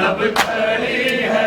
अब खड़ी है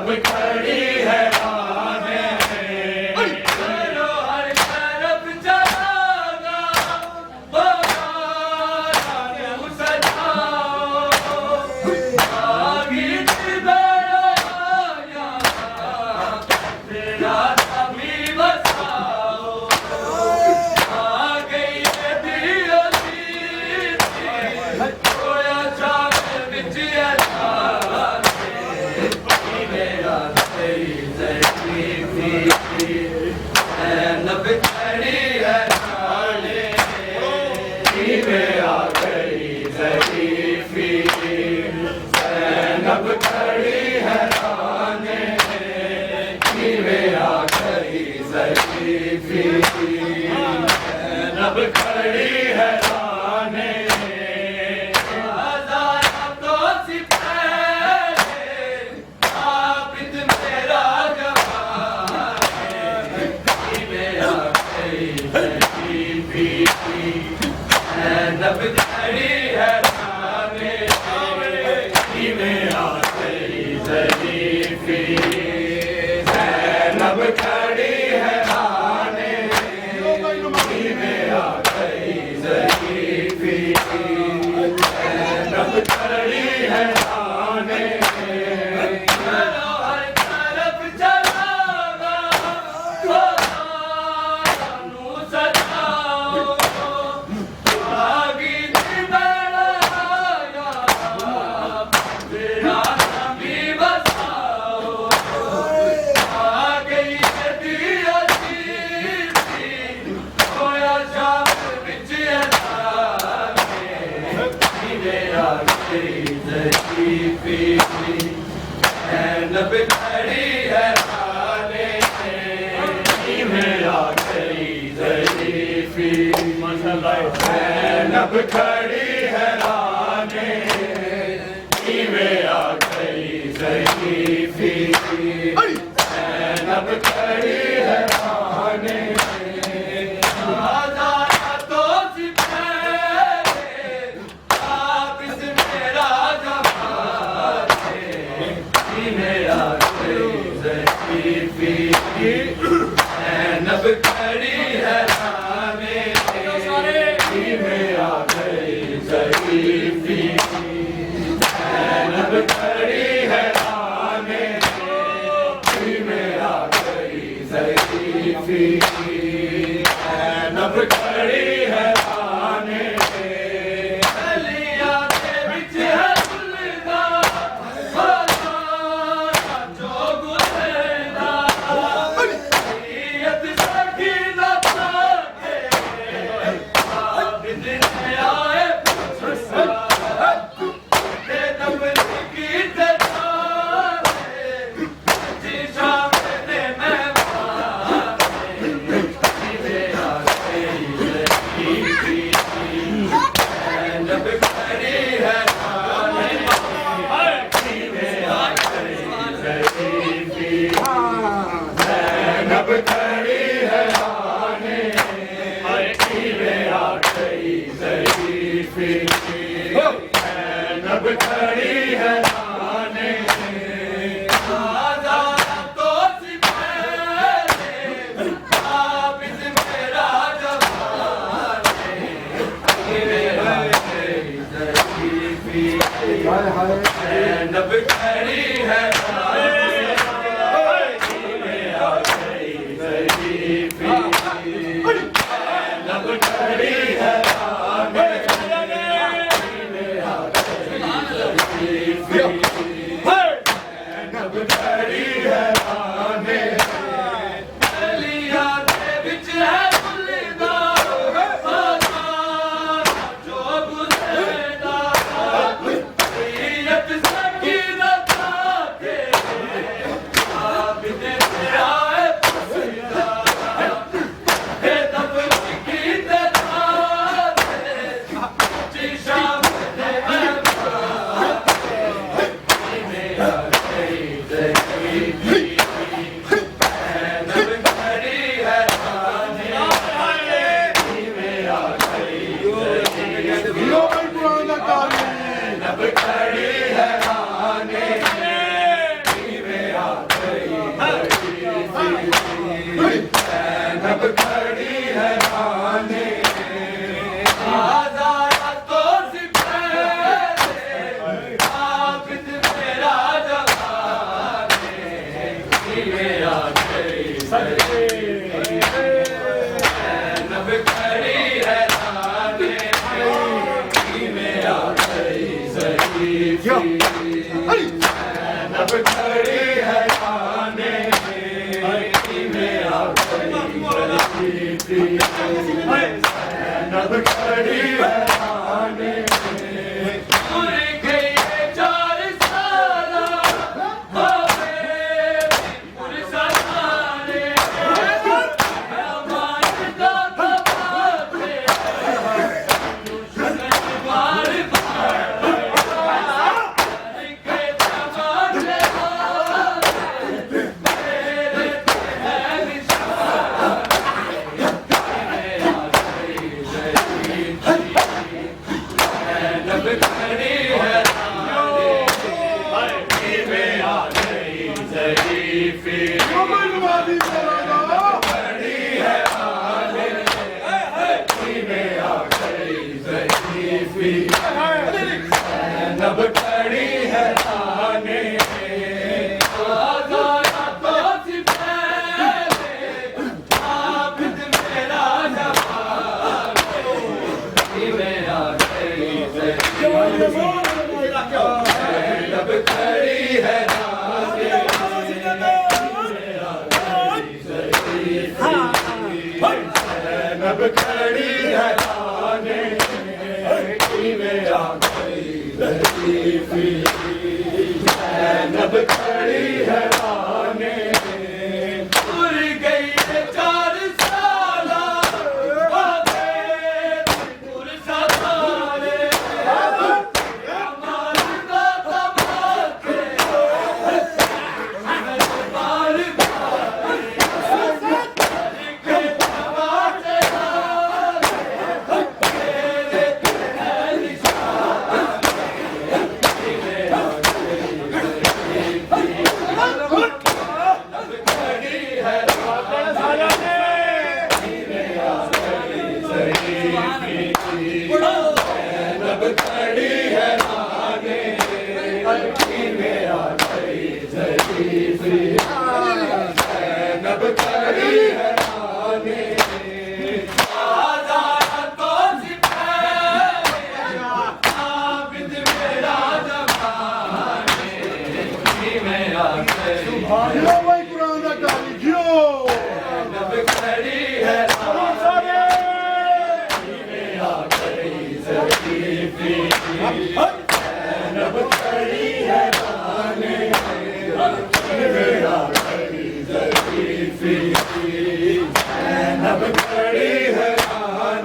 नब खड़ी है राने करो हर तरफ जलागा बागान सजाओ गीत गया तेरा नबी बसाओ आ गई है दिया खोया चाँद बिच नब खड़ी है राने आ गई ज़रीफ़ी नब खड़ी है राने आ गई ज़रीफ़ी नब खड़ी है राने हज़ारा तो सिपहरे आबिद मेरा नब खड़ी है राने में आ गई ज़रीफ़ी नब खड़ी है राने में आ गई ज़रीफ़ी नब खड़ी है राने करो हर तरफ जलागा बागान सजाओ नब खड़ी है राने में आ गई ज़रीफ़ी नब खड़ी है राने में आ गई ज़रीफ़ी नब खड़ी है राने हज़ारा तो सिपहरे आबिद मेरा मेरा ज़रीफ़ी नब खड़ी है राने में आ गई ज़रीफ़ी नब खड़ी है राने में आ गई ज़रीफ़ी नब खड़ी है राने गलियां के बिच है नब खड़ी है राने में आ गई ज़रीफ़ी नब खड़ी है राने में आ गई ज़रीफ़ी नब खड़ी है राने हज़ारा तो सिपहरे आबिद मेरा नब खड़ी है राने में आ गई ज़रीफ़ी मेरा सच्चे नब खड़ी है ताने मेरा सही नब खड़ी है ताने मेरा सही नब खड़ी है ताने नब खड़ी है ताने आजाना तो सिपहले आबिद मेरा जवान मेरा नब खड़ी है ताने नब खड़ी है ताने मेरा नब खड़ी है ताने उड़ गई 4 साल नब खड़ी है ताने मेरा नब खड़ी है ताने आजाना तो सिपहले आबिद मेरा जवान मेरा भाई पुराना गाली क्यों नब खड़ी है नब खड़ी है ताने मेरा नब खड़ी है ताने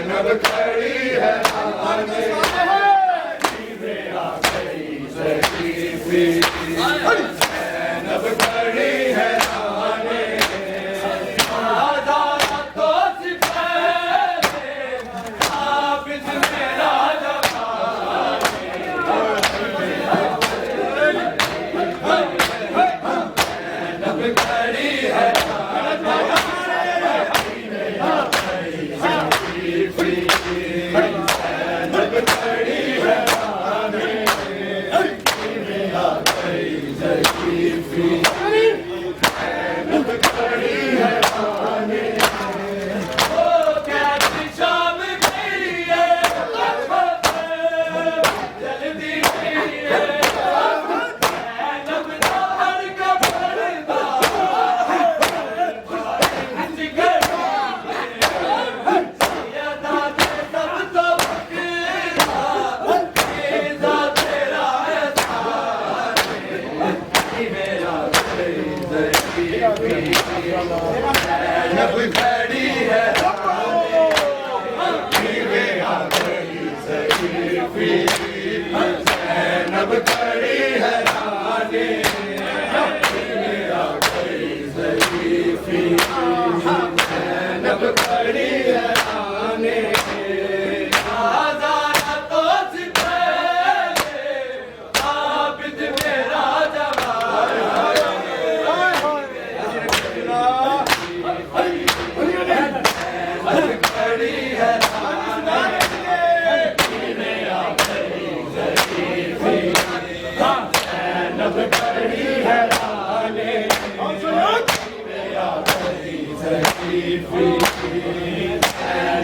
नब खड़ी है ताने मेरा नब खड़ी है ताने आजाना तो सिपहले आबिद मेरा जवान खड़ी है रानी आजारा तो सिपहले आबिद मेरा जवान खड़ी है नब खड़ी है रानी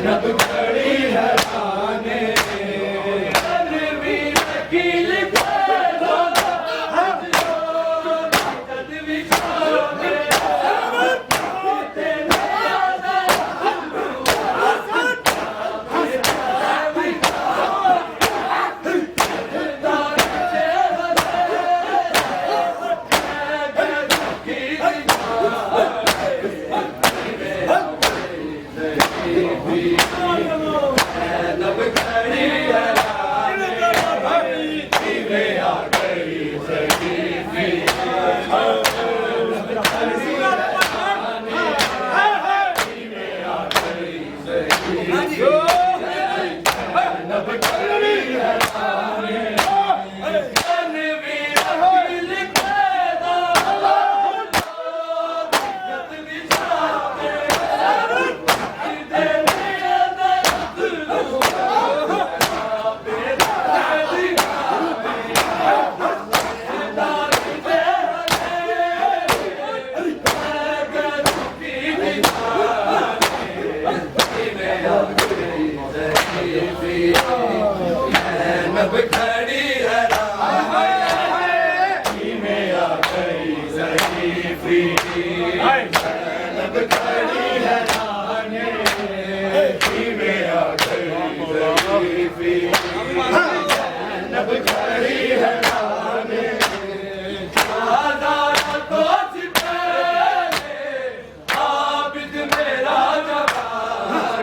नब खड़ी है रानी रणवीर की लिखे नब खड़ी है रानी में आ गई शरीफी नब खड़ी है रानी में आ गई शरीफी नब खड़ी है रानी रणवीर की लिखे नब खड़ी है रानी में आ गई शरीफी नब खड़ी है रानी में आ गई शरीफी नब खड़ी है रानी आजारा तो सिपहले आबिद मेरा जवान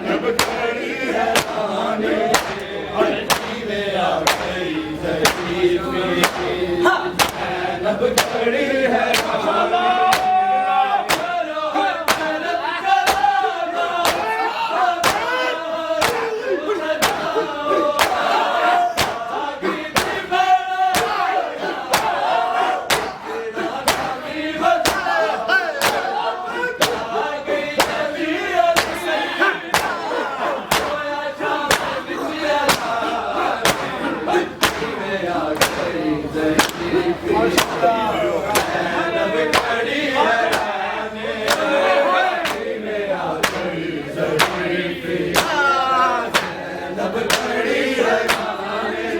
नब खड़ी है नब खड़ी है रानी में आ गई शरीफी नब खड़ी है रानी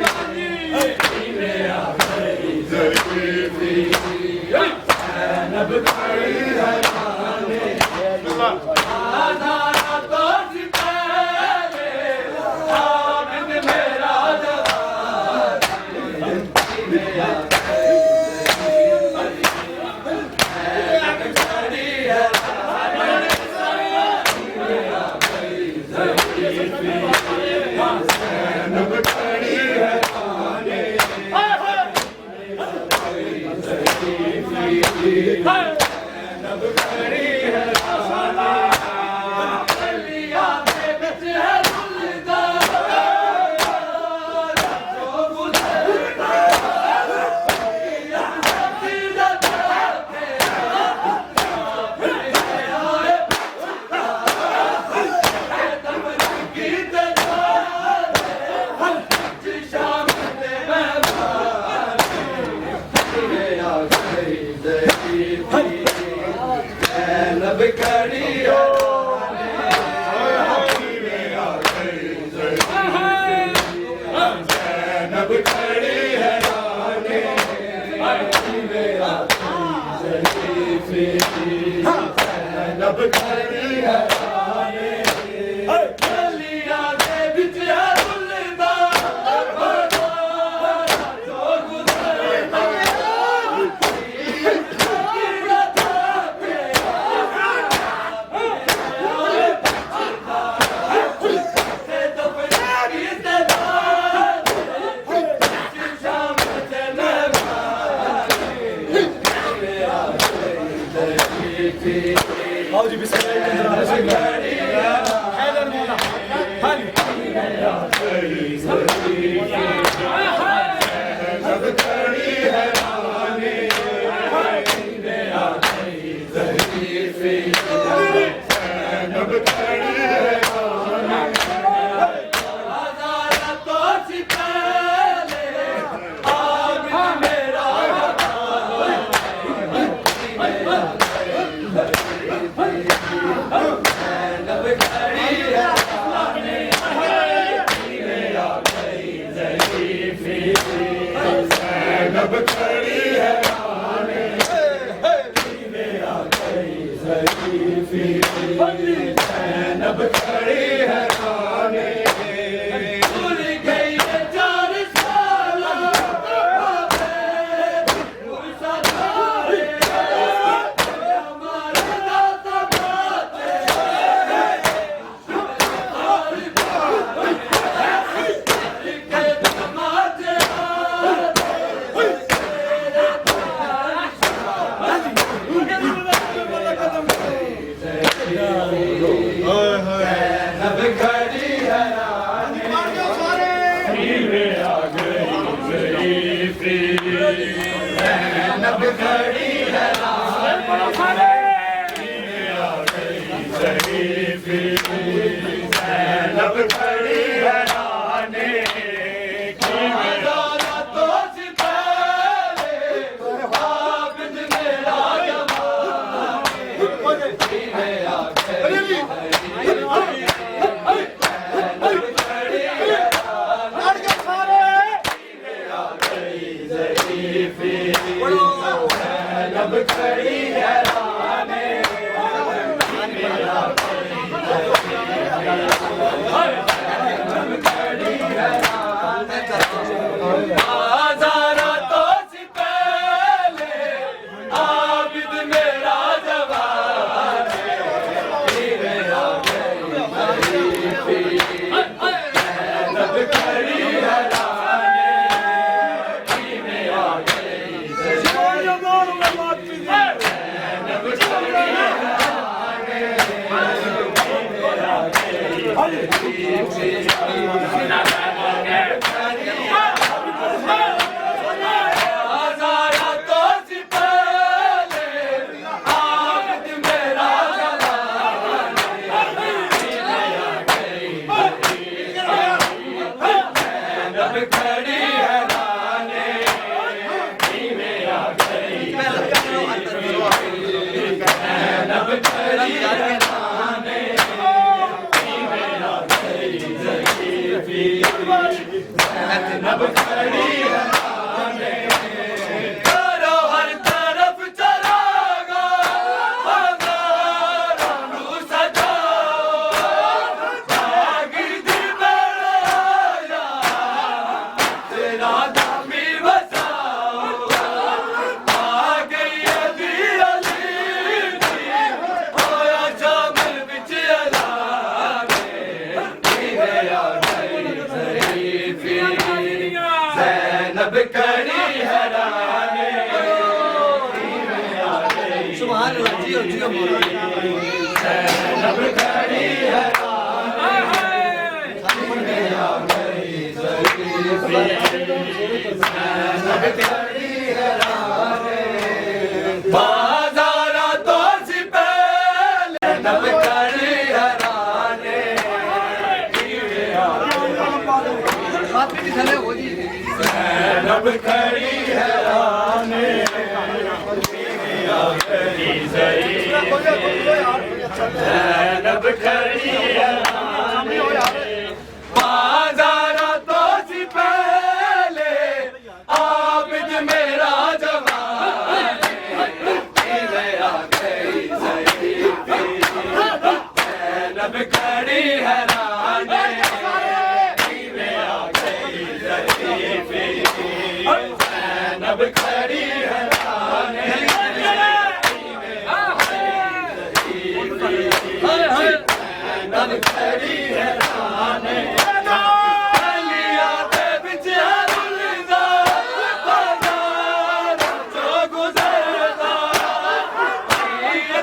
में आ गई शरीफी नब खड़ी है रानी आजारा तो सिपहले आबिद मेरा जवान नब खड़ी है रानी नब खड़ी है गलियां के बिच है गुलजार जो गुजरता नब खड़ी है नब खड़ी है रानी नब खड़ी है रानी गलियां के बिच है गुलजार जो गुजरता आओ जी बिस्मिल्लाह हैदर मौला हाली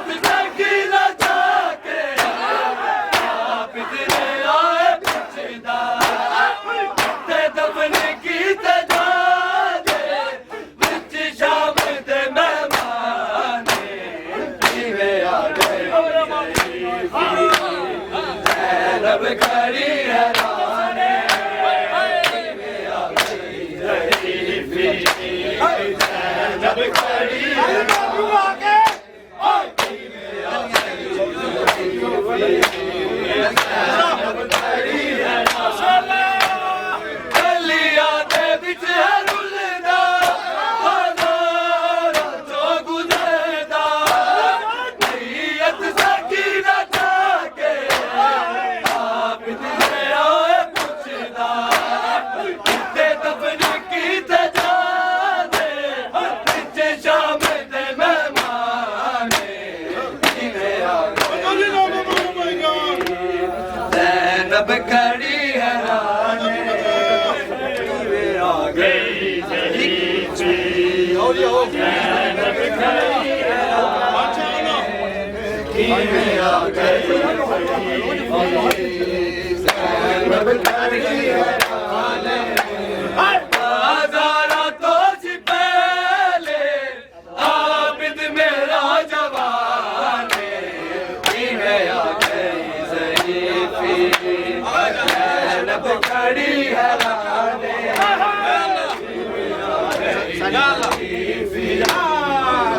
It's खड़ी है राने जब खड़ी है गलियां दे विच है रुलदा हज़ारां चो गुज़रदा नीयत साकी दा जाके आप दिते आए पुछदा किते दफन कीते जाने पिछे शाम दे मेहमान किवे आ ज़ैनब खड़ी है राने किवे आ गई ज़ैनब खड़ी है राने किवे आ गई ज़ैनब खड़ी है राने हज़ारा तो सी पहले आबिद मेरा जवाने किवे आ गई ज़रीफ़ी ज़ैनब खड़ी है राने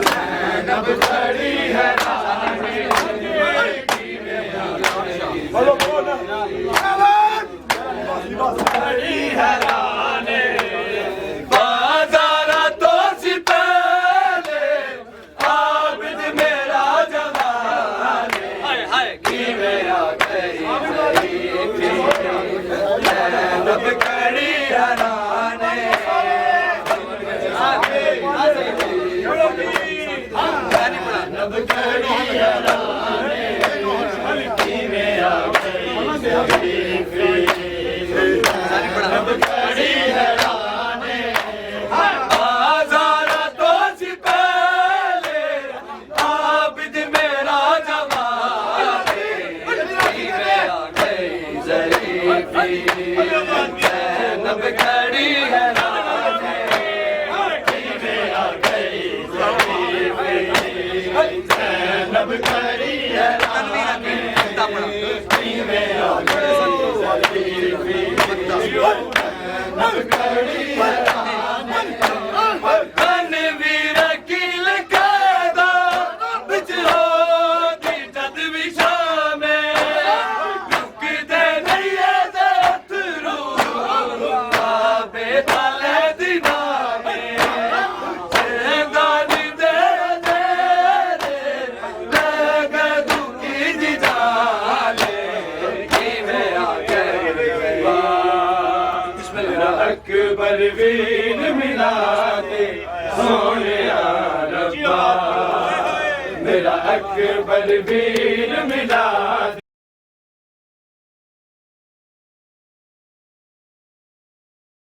ज़ैनब खड़ी है राने बोलो बोलो खड़ी है राने बाज़ारा तो सी पहले आबिद मेरा जवाने किवे आ गई ज़रीफ़ी ज़ैनब खड़ी है राने ज़ैनब खड़ी है राने किवे आ गई ज़रीफ़ी ज़ैनब खड़ी है राने हज़ारा तो सी पहले आबिद मेरा जवाने किवे आ गई ज़रीफ़ी ज़ैनब खड़ी है राने किवे आ गई ज़रीफ़ी ज़ैनब खड़ी है राने किवे आ गई ज़रीफ़ी ज़ैनब खड़ी है राने तनवीर कील कैदा बिच होती जद भी शामे रुकदे नहीं है अथरू बाबे ताले दीवाने ज़िंदानी दे तेरे लगे दुखी जी जाले किवे आ गए मेरा अकबर वीर मिला दे सोने रब्बा मेरा अकबर वीर मिला